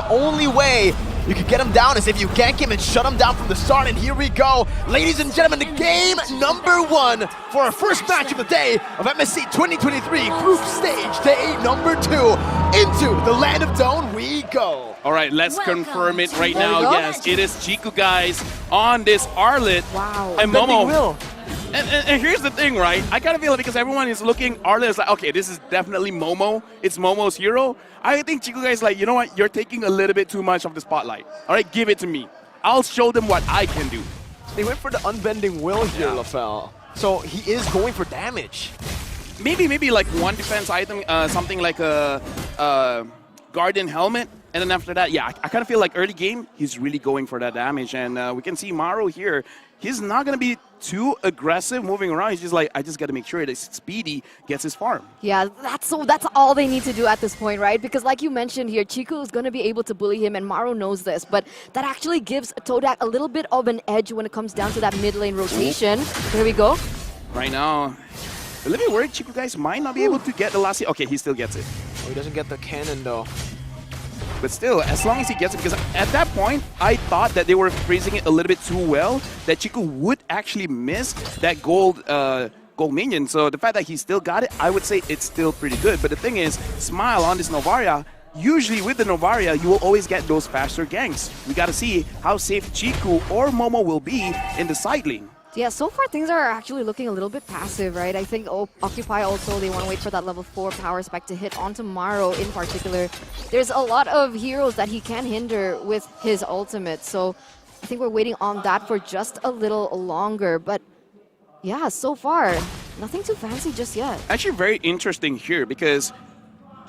The only way you can get him down is if you gank him and shut him down from the start, and here we go. Ladies and gentlemen, the game #1 for our first match of the day of MSC 2023 Group Stage Day #2. Into the land of Dawn we go. All right, let's confirm it right now. Yes, it is Chiku, guys, on this Arlet. Wow. And Momo. And here's the thing, right? I kind of feel it because everyone is looking, Arlet is like, okay, this is definitely Momo. It's Momo's hero. I think Chiku guys like, you know what? You're taking a little bit too much of the spotlight. All right, give it to me. I'll show them what I can do. They went for the unbending will here, LaFell. So he is going for damage. Maybe like one defense item, something like a Guardian Helmet. And then after that, yeah, I kind of feel like early game, he's really going for that damage. And we can see Maro here. He's not going to be too aggressive moving around. He's just like, I just got to make sure that Speedy gets his farm. Yeah, that's all they need to do at this point, right? Because like you mentioned here, Chiku is going to be able to bully him, and Maro knows this. But that actually gives TODAK a little bit of an edge when it comes down to that mid lane rotation. Here we go. Right now, a little bit worried Chiku guys might not be able to get the last hit. Okay, he still gets it. Oh, he doesn't get the cannon though. But still, as long as he gets it, because at that point, I thought that they were phrasing it a little bit too well, that Chiku would actually miss that gold minion. So the fact that he still got it, I would say it's still pretty good. But the thing is, Smile on this Novaria, usually with the Novaria, you will always get those faster ganks. We got to see how safe Chiku or Momo will be in the side lane. Yeah, so far things are actually looking a little bit passive, right? I think Occupy also, they want to wait for that level 4 power spec to hit onto Maro in particular. There's a lot of heroes that he can hinder with his ultimate, so I think we're waiting on that for just a little longer. But yeah, so far, nothing too fancy just yet. Actually very interesting here because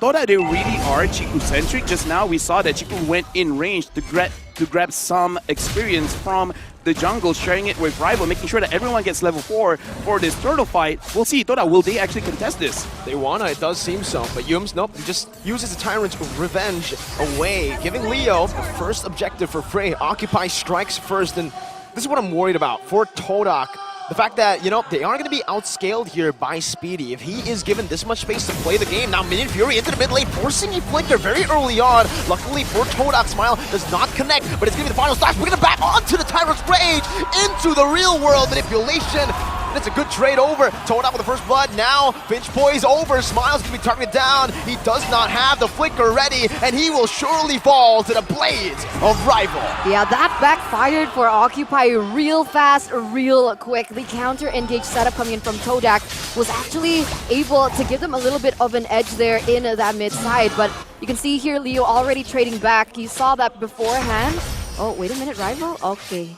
TODAK, they really are Chiku-centric. Just now we saw that Chiku went in range to grab some experience from the jungle, sharing it with Rival, making sure that everyone gets level 4 for this turtle fight. We'll see, TODAK, will they actually contest this? They wanna, it does seem so. But Yums, nope, he just uses the Tyrant's Revenge away, giving Leo the first objective for Frey. Occupy strikes first, and this is what I'm worried about for TODAK. The fact that, you know, they are going to be outscaled here by Speedy. If he is given this much space to play the game, now Minion Fury into the mid lane, forcing a flicker very early on. Luckily for TODAK, Smile does not connect, but it's going to be the final slash. We're going to back onto the Tyrant's Rage into the real world manipulation. And it's a good trade over. TODAK with the first blood. Now, Finch Poise over. Smile's going to be targeted down. He does not have the flicker ready, and he will surely fall to the blades of Rival. Yeah, that backfired for Occupy real fast, real quick. The counter engage setup coming in from TODAK was actually able to give them a little bit of an edge there in that mid side. But you can see here Leo already trading back. He saw that beforehand. Oh, wait a minute, Rival? Okay.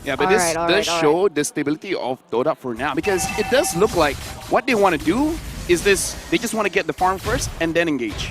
Yeah, but this does show the stability of TODAK for now, because it does look like what they want to do is this, they just want to get the farm first and then engage.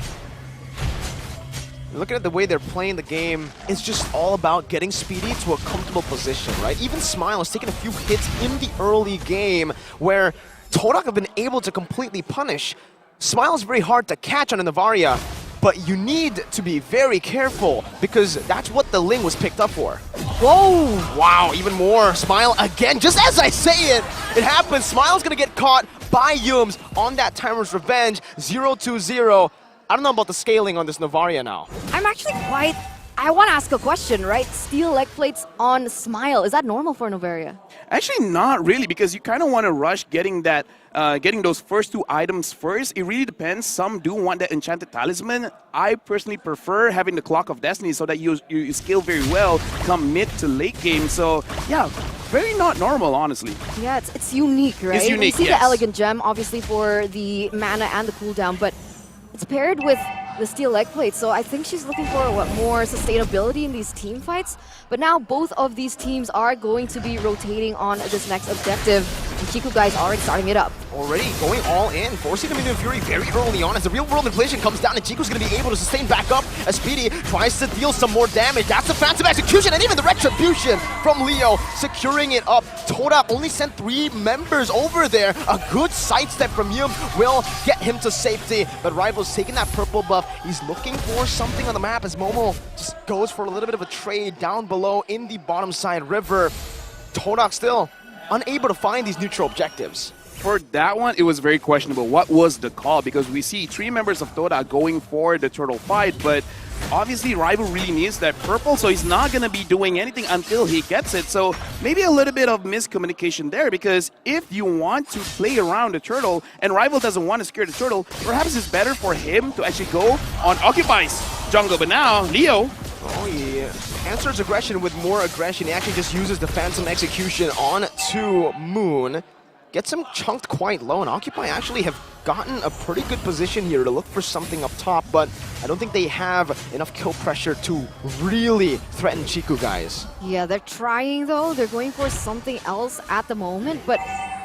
Looking at the way they're playing the game, it's just all about getting Speedy to a comfortable position, right? Even Smile has taken a few hits in the early game where TODAK have been able to completely punish. Smile is very hard to catch on a Novaria, but you need to be very careful because that's what the Ling was picked up for. Whoa! Wow, even more. Smile again, just as I say it, it happens. Smile's gonna get caught by Yums on that Tyrant's Revenge, 0-2-0. I don't know about the scaling on this Novaria now. I'm actually I want to ask a question, right? Steel leg plates on Smile. Is that normal for Novaria? Actually, not really, because you kind of want to rush getting that, getting those first 2 items first. It really depends. Some do want that Enchanted Talisman. I personally prefer having the Clock of Destiny so that you scale very well come mid to late game. So yeah, very not normal, honestly. Yeah, it's unique, right? It's unique, We see yes. the Elegant Gem, obviously, for the mana and the cooldown, but it's paired with the steel leg plate, so I think she's looking for more sustainability in these team fights. But now both of these teams are going to be rotating on this next objective. And Chiku guys already starting it up. Already going all in, forcing them into Fury very early on as the real world inflation comes down and Chiku's going to be able to sustain back up as Speedy tries to deal some more damage. That's the phantom execution and even the retribution from Leo securing it up. TODAK only sent 3 members over there. A good sidestep from Yum will get him to safety, but Rival's taking that purple buff. He's looking for something on the map as Momo just goes for a little bit of a trade down below in the bottom side river. TODAK still unable to find these neutral objectives. For that one, it was very questionable. What was the call? Because we see 3 members of TODAK going for the turtle fight, but obviously Rival really needs that purple, so he's not going to be doing anything until he gets it. So maybe a little bit of miscommunication there, because if you want to play around the turtle and Rival doesn't want to scare the turtle, perhaps it's better for him to actually go on Occupy's jungle. But now, Leo... Oh, he answers aggression with more aggression. He actually just uses the Phantom Execution on to Moon. Gets him chunked quite low, and Occupy actually have gotten a pretty good position here to look for something up top, but I don't think they have enough kill pressure to really threaten Chiku, guys. Yeah, they're trying though. They're going for something else at the moment, but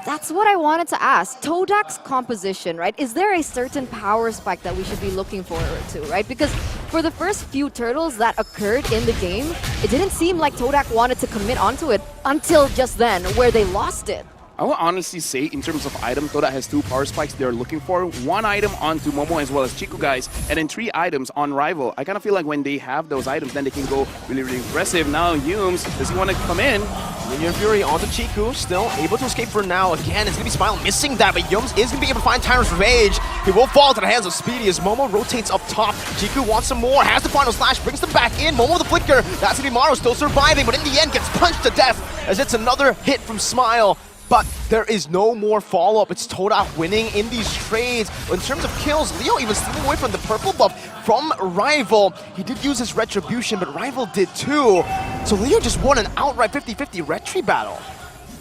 that's what I wanted to ask. TODAK's composition, right? Is there a certain power spike that we should be looking forward to, right? Because for the first few turtles that occurred in the game, it didn't seem like TODAK wanted to commit onto it until just then, where they lost it. I will honestly say, in terms of item, TODAK has 2 power spikes they're looking for. 1 item onto Momo as well as Chiku, guys, and then 3 items on Rival. I kind of feel like when they have those items, then they can go really, really aggressive. Now, Yumes, does he want to come in? Minion Fury onto Chiku, still able to escape for now. Again, it's going to be Smile missing that, but Yums is going to be able to find Tyrant's Rage. He will fall to the hands of Speedy as Momo rotates up top. Chiku wants some more, has the final slash, brings them back in. Momo with the flicker. That's going to be Maru still surviving, but in the end gets punched to death as it's another hit from Smile. But there is no more follow-up. It's TODAK winning in these trades. In terms of kills, Leo even stealing away from the purple buff from Rival. He did use his Retribution, but Rival did too. So Leo just won an outright 50-50 Retri battle.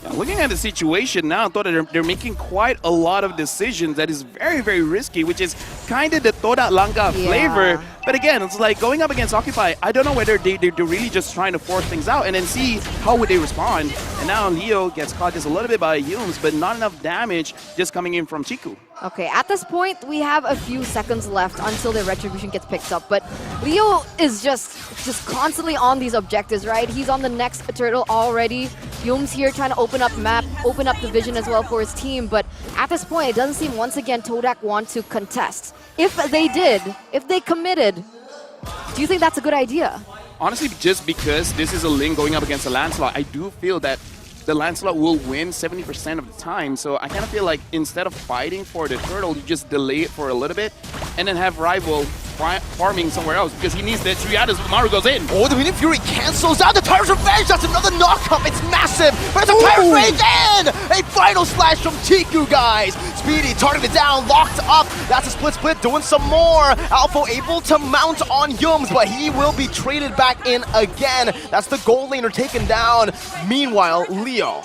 Yeah, looking at the situation now, I thought that they're making quite a lot of decisions that is very, very risky, which is kind of the TODAK Langa flavor. But again, it's like going up against Occupy. I don't know whether they're really just trying to force things out and then see how would they respond. And now Leo gets caught just a little bit by Yumes, but not enough damage just coming in from Chiku. Okay, at this point, we have a few seconds left until the Retribution gets picked up, but Leo is just constantly on these objectives, right? He's on the next turtle already. Yumes here trying to open up map, open up the vision as well for his team, but at this point, it doesn't seem once again TODAK want to contest. If they did, if they committed, do you think that's a good idea? Honestly, just because this is a Ling going up against a Lancelot, I do feel that the Lancelot will win 70% of the time. So I kind of feel like instead of fighting for the turtle, you just delay it for a little bit and then have Rival farming somewhere else because he needs the 3 items when Maru goes in. Oh, the Minion Fury cancels out the Tyrant's Revenge. That's another knock-up. It's massive. But it's a Tyrant's Rage and a final slash from Chiku, guys. Speedy targeted down, locked up. That's a split, doing some more. Alpha able to mount on Yumes, but he will be traded back in again. That's the gold laner taken down. Meanwhile, Leo.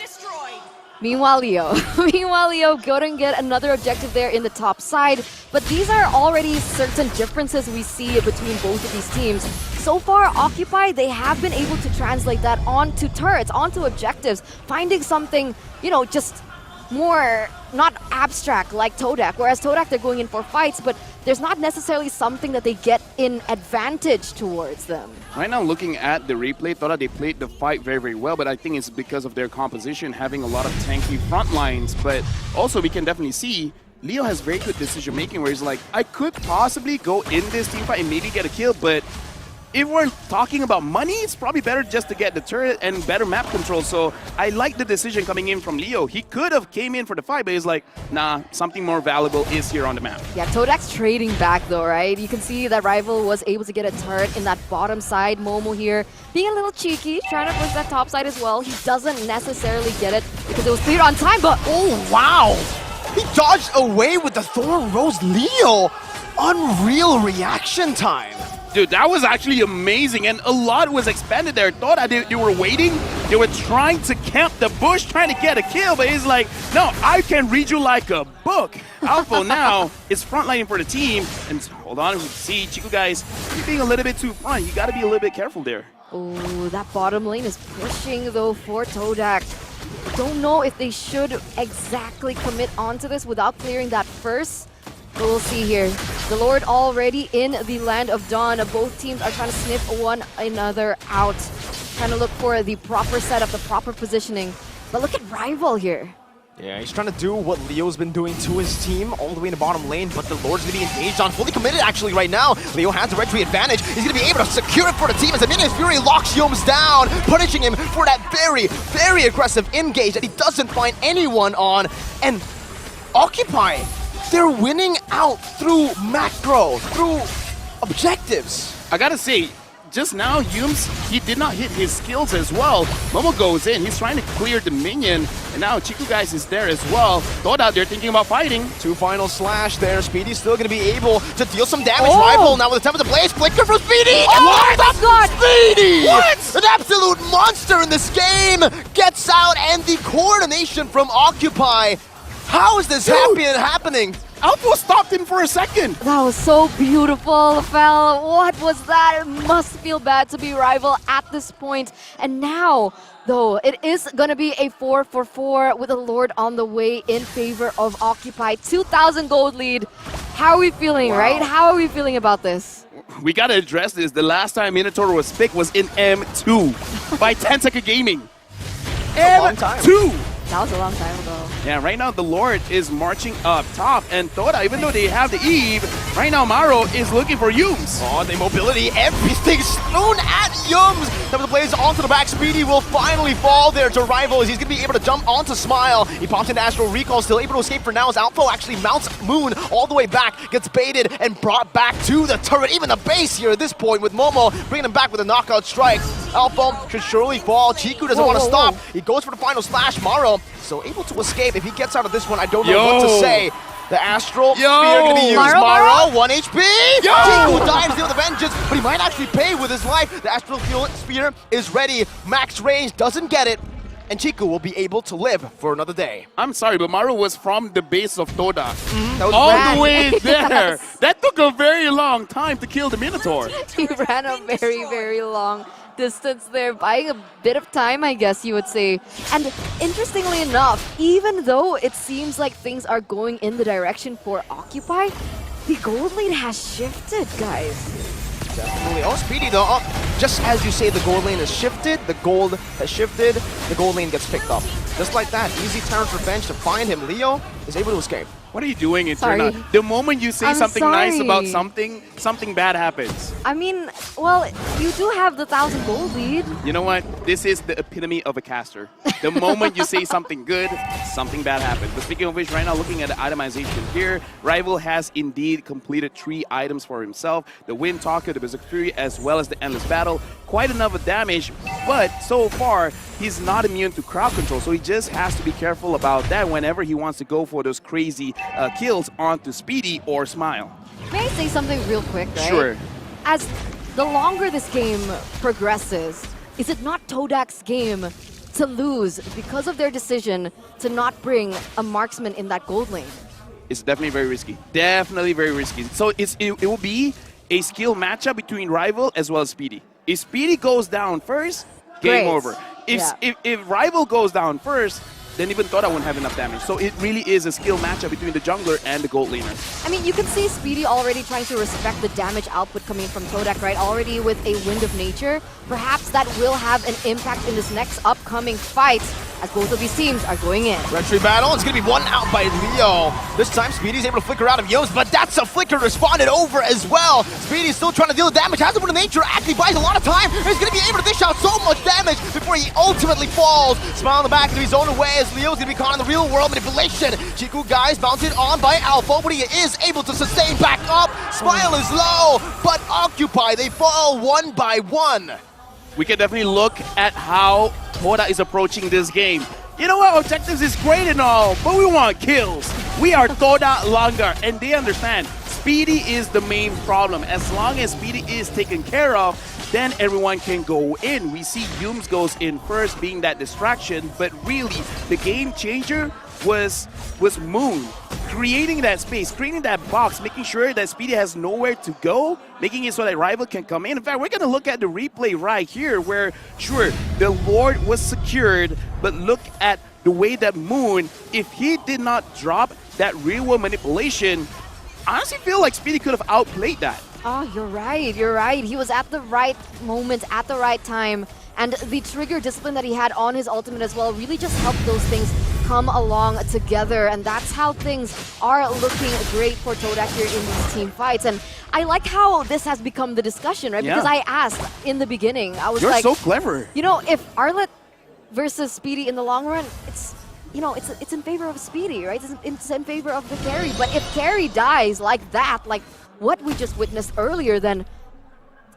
Meanwhile, Leo couldn't get another objective there in the top side, but these are already certain differences we see between both of these teams. So far, Occupy, they have been able to translate that onto turrets, onto objectives, finding something, you know, just more, not abstract like TODAK, whereas TODAK, they're going in for fights, but there's not necessarily something that they get in advantage towards them. Right now, looking at the replay, TODAK, they played the fight very, very well, but I think it's because of their composition, having a lot of tanky front lines. But also, we can definitely see Leo has very good decision-making, where he's like, I could possibly go in this team fight and maybe get a kill, but if we're talking about money, it's probably better just to get the turret and better map control. So I like the decision coming in from Leo. He could have came in for the fight, but he's like, nah, something more valuable is here on the map. Yeah, TODAK's trading back though, right? You can see that Rival was able to get a turret in that bottom side. Momo here being a little cheeky, trying to push that top side as well. He doesn't necessarily get it because it was cleared on time, but oh, wow. He dodged away with the Thorn Rose. Leo, unreal reaction time. Dude, that was actually amazing, and a lot was expanded there. Thought they were waiting. They were trying to camp the bush, trying to get a kill, but he's like, no, I can read you like a book. Alpha now is frontlining for the team, and hold on, we see Chiku, guys, he's being a little bit too front. You got to be a little bit careful there. Oh, that bottom lane is pushing though for TODAK. Don't know if they should exactly commit onto this without clearing that first. But we'll see here. The Lord already in the Land of Dawn. Both teams are trying to sniff one another out. Trying to look for the proper setup, the proper positioning. But look at Rival here. Yeah, he's trying to do what Leo's been doing to his team all the way in the bottom lane, but the Lord's going to be engaged on, fully committed actually right now. Leo has the Retri advantage. He's going to be able to secure it for the team as the Minion Fury locks Yumes down, punishing him for that very, very aggressive engage that he doesn't find anyone on. And Occupy, they're winning out through macro, through objectives. I gotta say, just now, Yums, he did not hit his skills as well. Momo goes in, he's trying to clear the minion, and now Chiku guys is there as well. TODAK, they're thinking about fighting. 2 final slash there. Speedy's still going to be able to deal some damage. Oh. Rival now with the Temple to Blaze. Flicker from Speedy. Oh my God. Speedy! What? An absolute monster in this game gets out, and the coordination from Occupy. How is this happening? Alpha stopped him for a second. That was so beautiful, Fel. What was that? It must feel bad to be rival at this point. And now, though, it is going to be a 4-for-4 with a Lord on the way in favor of Occupy. 2,000 gold lead. How are we feeling, right? How are we feeling about this? We gotta address this. The last time Minotaur was picked was in M2 by 10-second gaming. a long time. M2! That was a long time ago. Yeah, right now the Lord is marching up top, and TODAK, even though they have the Eve, right now Maro is looking for Yums. Oh, the mobility, everything's thrown at Yums. Some of the players onto the back. Speedy will finally fall there to Rival as he's going to be able to jump onto Smile. He pops into Astral Recall, still able to escape for now as Alpha actually mounts Moon all the way back, gets baited and brought back to the turret, even the base here at this point with Momo bringing him back with a knockout strike. Alpha should surely fall. Chiku doesn't want to stop. He goes for the final slash. Maro so able to escape. If he gets out of this one, I don't know what to say. The Astral Spear going to be used. Maro, 1 HP. Chiku dives there with a vengeance, but he might actually pay with his life. The Astral Spear is ready. Max range, doesn't get it. And Chiku will be able to live for another day. I'm sorry, but Maro was from the base of TODAK. That was All ran. the way there. Yes. That took a very long time to kill the Minotaur. He ran a very, very long distance there, buying a bit of time, I guess you would say. And interestingly enough, even though it seems like things are going in the direction for Occupy, the gold lead has shifted, guys. Definitely. Oh, Speedy though. Oh, just as you say, the gold lane has shifted, the gold has shifted, the gold lane gets picked up. Just like that, easy Tyrant's Revenge to find him. Leo is able to escape. What are you doing, Sorry. Eterna? The moment you say I'm something nice sorry. about something, something bad happens. I mean, well, you do have the 1,000 gold lead. You know what? This is the epitome of a caster. The moment you say something good, something bad happens. But speaking of which, right now looking at the itemization here, Rival has indeed completed 3 items for himself. The Wind Talker, the Berserk Fury, as well as the Endless Battle. Quite enough of damage, but so far, he's not immune to crowd control, so he just has to be careful about that whenever he wants to go for those crazy kills onto Speedy or Smile. May I say something real quick, right? Sure. As the longer this game progresses, is it not TODAK's game to lose because of their decision to not bring a marksman in that gold lane? It's definitely very risky. Definitely very risky. So it will be a skill matchup between Rival as well as Speedy. If Speedy goes down first, game Great. over. If Rival goes down first, then even TODAK won't have enough damage. So it really is a skill matchup between the jungler and the gold laner. I mean, you can see Speedy already trying to respect the damage output coming from TODAK, right? Already with a Wind of Nature. Perhaps that will have an impact in this next upcoming fight as both of these teams are going in. Retry battle, it's going to be one out by Leo. This time Speedy's able to flicker out of Yums, but that's a flicker responded over as well. Speedy's still trying to deal damage, has a Wind of Nature, actually buys a lot of time. He's going to be able to dish out so much damage before he ultimately falls. Smile in the back of his own way as Leo's going to be caught in the real world manipulation. Chiku guys mounted on by Alpha, but he is able to sustain back up. Smile is low, but Occupy, they fall 1 by 1. We can definitely look at how TODAK is approaching this game. You know what, objectives is great and all, but we want kills. We are TODAK longer, and they understand Speedy is the main problem. As long as Speedy is taken care of, then everyone can go in. We see Yums goes in first, being that distraction, but really, the game changer was Moon. Creating that space, creating that box, making sure that Speedy has nowhere to go, making it so that Rival can come in. In fact, we're going to look at the replay right here where, sure, the Lord was secured, but look at the way that Moon, if he did not drop that real-world manipulation, I honestly feel like Speedy could have outplayed that. Oh, you're right, you're right. He was at the right moment, at the right time. And the trigger discipline that he had on his ultimate as well really just helped those things come along together. And that's how things are looking great for TODAK here in these team fights. And I like how this has become the discussion, right? Yeah. Because I asked in the beginning, I was You're like, so clever. you know, if Arlet versus Speedy in the long run, it's you know, it's in favor of Speedy, right? It's in favor of the carry. But if carry dies like that, like what we just witnessed earlier, then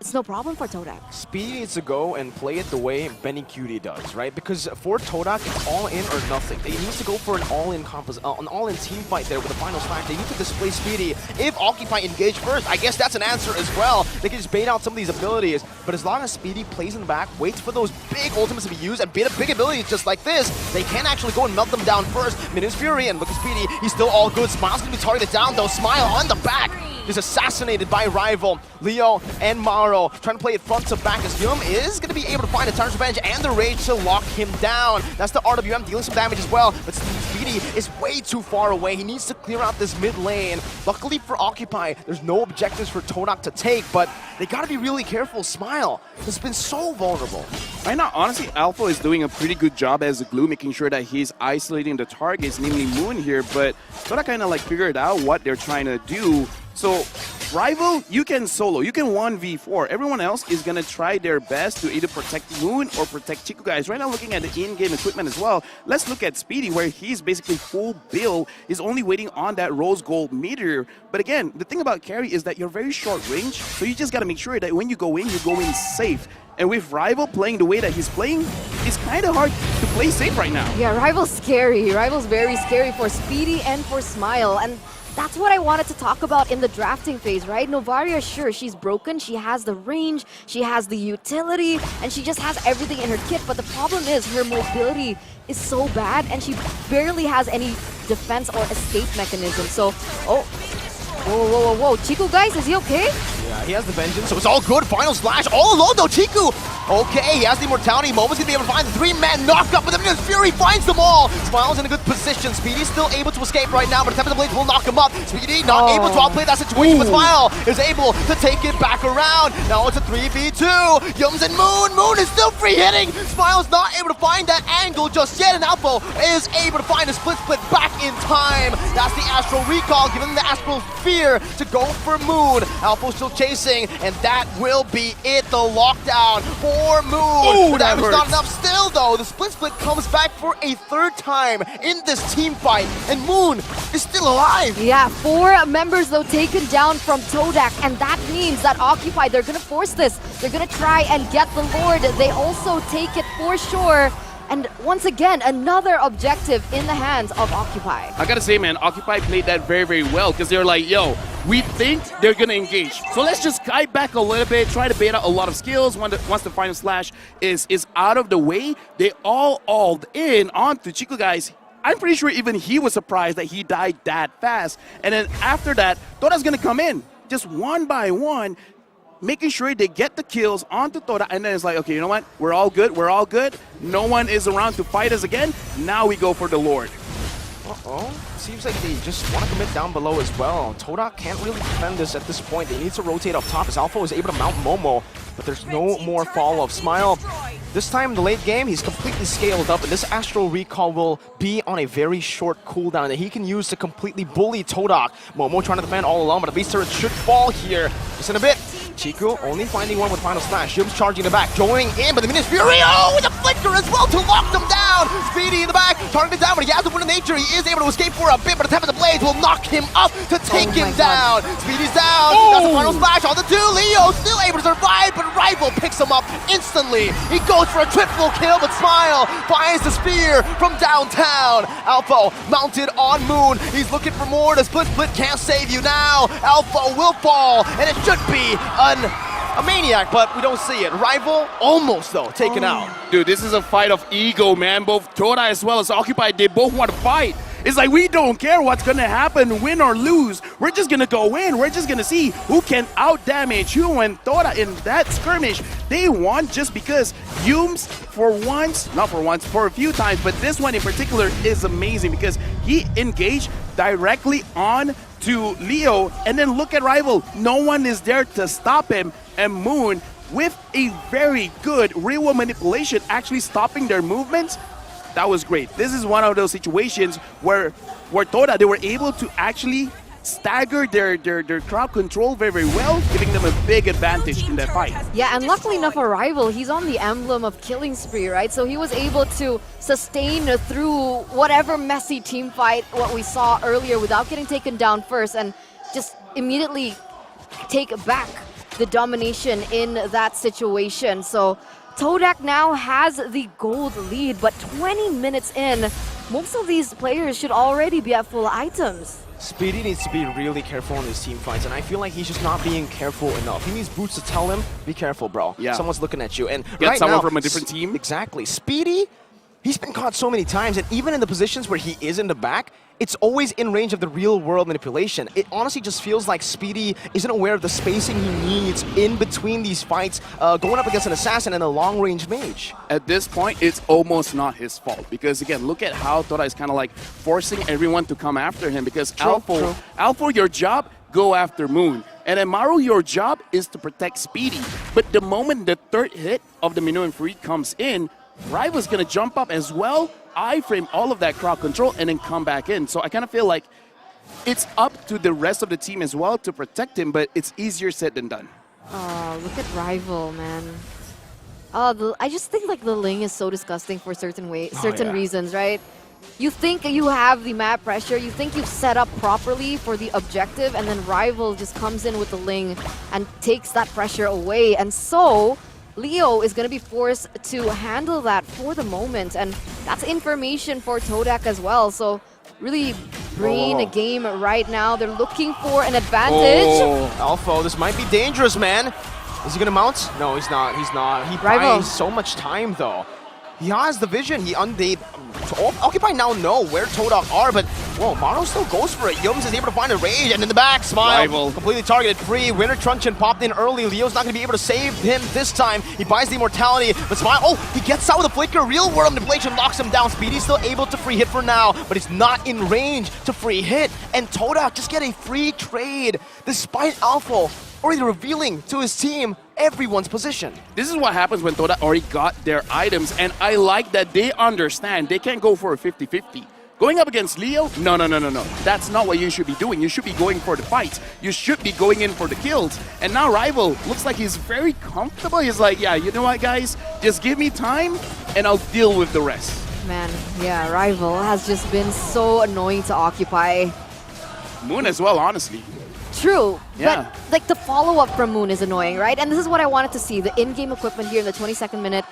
it's no problem for TODAK. Speedy needs to go and play it the way Benny Cutie does, right? Because for TODAK, it's all in or nothing. They need to go for an all-in team fight there with the final smash. They need to display Speedy. If Occupy engage first, I guess that's an answer as well. They can just bait out some of these abilities. But as long as Speedy plays in the back, waits for those big ultimates to be used, and bait up big abilities just like this, they can actually go and melt them down first. Minions Fury, and look at Speedy. He's still all good. Smile's gonna be targeted down though. Smile on the back is assassinated by rival. Leo and Maro trying to play it front to back as Yum is going to be able to find a Tyrant's Revenge and the Rage to lock him down. That's the RWM dealing some damage as well, but Speedy is way too far away. He needs to clear out this mid lane. Luckily for Occupy, there's no objectives for TODAK to take, but they got to be really careful. Smile has been so vulnerable. Right now, honestly, Alpha is doing a pretty good job as a glue, making sure that he's isolating the targets, namely Moon here, but TODAK kind of like figured out what they're trying to do. So, Rival, you can solo, you can 1v4. Everyone else is going to try their best to either protect Moon or protect Chiku guys. Right now, looking at the in-game equipment as well, let's look at Speedy, where he's basically full build, is only waiting on that Rose Gold meteor. But again, the thing about carry is that you're very short range, so you just got to make sure that when you go in safe. And with Rival playing the way that he's playing, it's kind of hard to play safe right now. Yeah, Rival's scary. Rival's very scary for Speedy and for Smile. And that's what I wanted to talk about in the drafting phase, right? Novaria, sure, she's broken. She has the range, she has the utility, and she just has everything in her kit. But the problem is her mobility is so bad, and she barely has any defense or escape mechanism. So, oh, whoa. Chiku, guys, is he okay? Yeah, he has the Vengeance, so it's all good. Final Slash all alone, though. Chiku, okay, he has the Immortality. Momo's gonna be able to find the three-man knockup, but then Fury finds them all. Smile's in a good position. Speedy's still able to escape right now, but Tempest Blades will knock him up. Speedy not able to outplay that situation, but Smile is able to take it back around. Now it's a 3v2. Yums and Moon. Moon is still free hitting. Smile's not able to find that angle just yet, and Alpha is able to find a split back in time. That's the Astral Recall, giving the Astral Fear to go for Moon. Alpha's still chasing, and that will be it. The lockdown for Moon. Ooh, that was not hurts. enough. Still, though, the split comes back for a third time in this team fight, and Moon is still alive. Yeah, 4 members, though, taken down from TODAK, and that means that Occupy, they're going to force this. They're going to try and get the Lord. They also take it for sure. And once again, another objective in the hands of Occupy. I gotta say, man, Occupy played that very, very well because they're like, yo, we think they're gonna engage. So let's just kite back a little bit, try to bait out a lot of skills. Once the final slash is out of the way, they all in onto Chiku guys. I'm pretty sure even he was surprised that he died that fast. And then after that, TODAK's gonna come in just one by one, making sure they get the kills onto TODAK, and then it's like, okay, you know what? We're all good. No one is around to fight us again. Now we go for the Lord. Uh-oh. Seems like they just want to commit down below as well. TODAK can't really defend this at this point. They need to rotate up top as Alpha is able to mount Momo, but there's no more follow-up. Smile, this time in the late game, he's completely scaled up, and this Astral Recall will be on a very short cooldown that he can use to completely bully TODAK. Momo trying to defend all alone, but at least turret should fall here. Just in a bit. Chiku only finding one with Final Slash. Yum's charging in the back, joining in, but the Minions Fury, oh, with a flicker as well to lock them down. Speedy in the back, targeted down, but he has the Wind of Nature. He is able to escape for a bit, but the Tempest Blades will knock him up to take him down. Speedy's down. That's the Final Splash on the 2. Leo still able to survive, but Rival picks him up instantly. He goes for a triple kill, but Smile finds the spear from downtown. Alpha mounted on Moon. He's looking for more. The split can't save you now. Alpha will fall, and it should be a maniac, but we don't see it. Rival almost, though, taken out. Dude, this is a fight of ego, man. Both TODAK as well as Occupy, they both want to fight. It's like, we don't care what's going to happen, win or lose. We're just going to go in. We're just going to see who can out-damage who. And TODAK in that skirmish, they won just because Yums, for a few times, but this one in particular is amazing because he engaged directly on to Leo, and then look at Rival. No one is there to stop him, and Moon, with a very good real-world manipulation, actually stopping their movements. That was great. This is one of those situations where TODAK, they were able to actually stagger their crowd control very, very well, giving them a big advantage in that fight. Yeah, and luckily enough for Rival, he's on the emblem of killing spree, right? So he was able to sustain through whatever messy team fight, what we saw earlier, without getting taken down first, and just immediately take back the domination in that situation. So TODAK now has the gold lead, but 20 minutes in, most of these players should already be at full items. Speedy needs to be really careful in these team fights, and I feel like he's just not being careful enough. He needs Boots to tell him, be careful, bro. Yeah. Someone's looking at you. And Get right someone now, from a different team. Exactly. Speedy, he's been caught so many times, and even in the positions where he is in the back, it's always in range of the real-world manipulation. It honestly just feels like Speedy isn't aware of the spacing he needs in between these fights, going up against an assassin and a long-range mage. At this point, it's almost not his fault because, again, look at how TODAK is kind of like forcing everyone to come after him because Alpha, your job, go after Moon. And then Maru, your job is to protect Speedy. But the moment the third hit of the Minnow and Free comes in, Rival's going to jump up as well, iframe all of that crowd control, and then come back in. So I kind of feel like it's up to the rest of the team as well to protect him, but it's easier said than done. Oh, look at Rival, man. I just think like the Ling is so disgusting for certain reasons, right? You think you have the map pressure, you think you've set up properly for the objective, and then Rival just comes in with the Ling and takes that pressure away. And so Leo is going to be forced to handle that for the moment, and that's information for TODAK as well. So really brain a game right now. They're looking for an advantage. Alpha, this might be dangerous, man. Is he going to mount? No, he's not. He's not. He buys so much time, though. He has the vision. Occupy now know where TODAK are, but whoa, Maru still goes for it. Yums is able to find a rage, and in the back, Smile completely targeted free. Winter Truncheon popped in early. Leo's not going to be able to save him this time. He buys the immortality, but Smile, he gets out with a flicker. Real world manipulation locks him down. Speedy's still able to free hit for now, but he's not in range to free hit. And TODAK just get a free trade, despite Alpha already revealing to his team everyone's position. This is what happens when TODAK already got their items, and I like that they understand they can't go for a 50-50. Going up against Leo? No. That's not what you should be doing. You should be going for the fights. You should be going in for the kills. And now Rival looks like he's very comfortable. He's like, yeah, you know what, guys? Just give me time, and I'll deal with the rest. Man, yeah, Rival has just been so annoying to Occupy. Moon as well, honestly. True, yeah. But like the follow-up from Moon is annoying, right? And this is what I wanted to see, the in-game equipment here in the 22nd minute.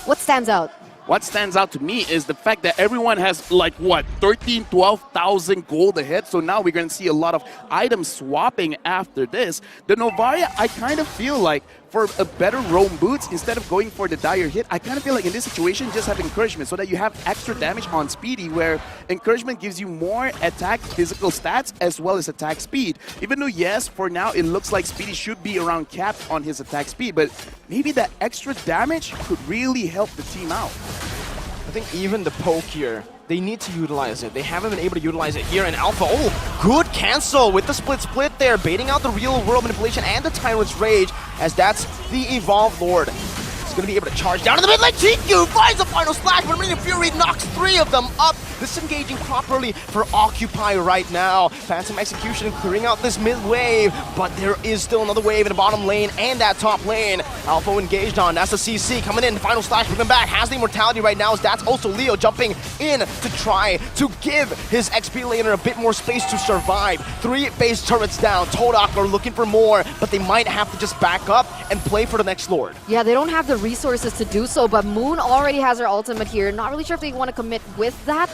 What stands out? What stands out to me is the fact that everyone has like, what, 13, 12,000 gold ahead. So now we're going to see a lot of items swapping after this. The Novaria, I kind of feel like for a better roam boots, instead of going for the dire hit, I kind of feel like in this situation, just have encouragement so that you have extra damage on Speedy, where encouragement gives you more attack physical stats as well as attack speed. Even though, yes, for now, it looks like Speedy should be around capped on his attack speed, but maybe that extra damage could really help the team out. I think even the poke here, they need to utilize it. They haven't been able to utilize it here in Alpha. Oh, good cancel with the split there, baiting out the real world manipulation and the Tyrant's Rage, as that's the Evolved Lord. He's going to be able to charge down in the mid lane. TQ finds the final slash, but Minion Fury knocks 3 of them up. Disengaging properly for Occupy right now. Phantom Execution clearing out this mid wave, but there is still another wave in the bottom lane and that top lane. Alpha engaged on, that's the CC coming in. Final slash, bring him back, has the immortality right now, as that's also Leo jumping in to try to give his XP laner a bit more space to survive. 3 base turrets down. TODAK are looking for more, but they might have to just back up and play for the next Lord. Yeah, they don't have the resources to do so, but Moon already has her ultimate here. Not really sure if they want to commit with that.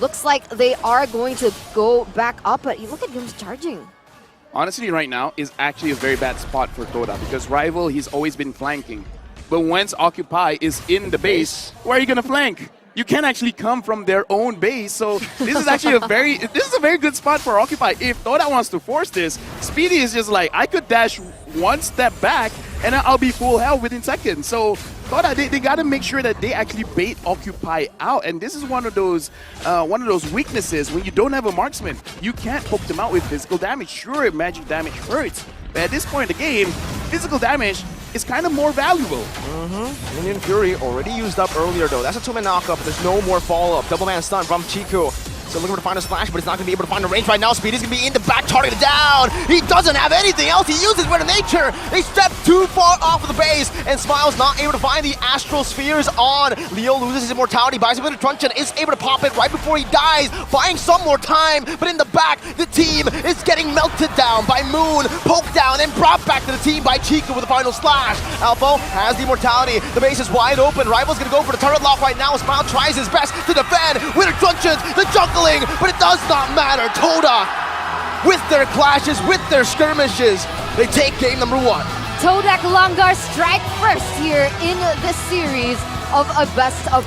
Looks like they are going to go back up, but you look at him charging. Honestly, right now is actually a very bad spot for TODAK because Rival, he's always been flanking. But once Occupy is in the base, where are you going to flank? You can't actually come from their own base, so this is actually a very good spot for Occupy. If TODAK wants to force this, Speedy is just like, I could dash one step back and I'll be full health within seconds. So TODAK, they got to make sure that they actually bait Occupy out, and this is one of those weaknesses when you don't have a marksman. You can't poke them out with physical damage. Sure, magic damage hurts, but at this point in the game, physical damage is kind of more valuable. Minion Fury already used up earlier though. That's a 2-man knockup. There's no more follow-up. Double man stun from Chiku. So looking for to find a splash, but he's not going to be able to find a range right now. Speed is going to be in the back, targeted down. He doesn't have anything else. He uses Word of Nature. They step too far off of the base, and Smile's not able to find the Astral Spheres on. Leo loses his immortality, buys a bit of truncheon, is able to pop it right before he dies, buying some more time, but in the back, the team is getting melted down by Moon, poked down, and brought back to the team by Chica with the final slash. Alpha has the immortality. The base is wide open. Rival's going to go for the turret lock right now. Smile tries his best to defend with the truncheons, the juggling, but it does not matter. TODAK, with their clashes, with their skirmishes, they take game number 1. TODAK Longar strike first here in this series of a best of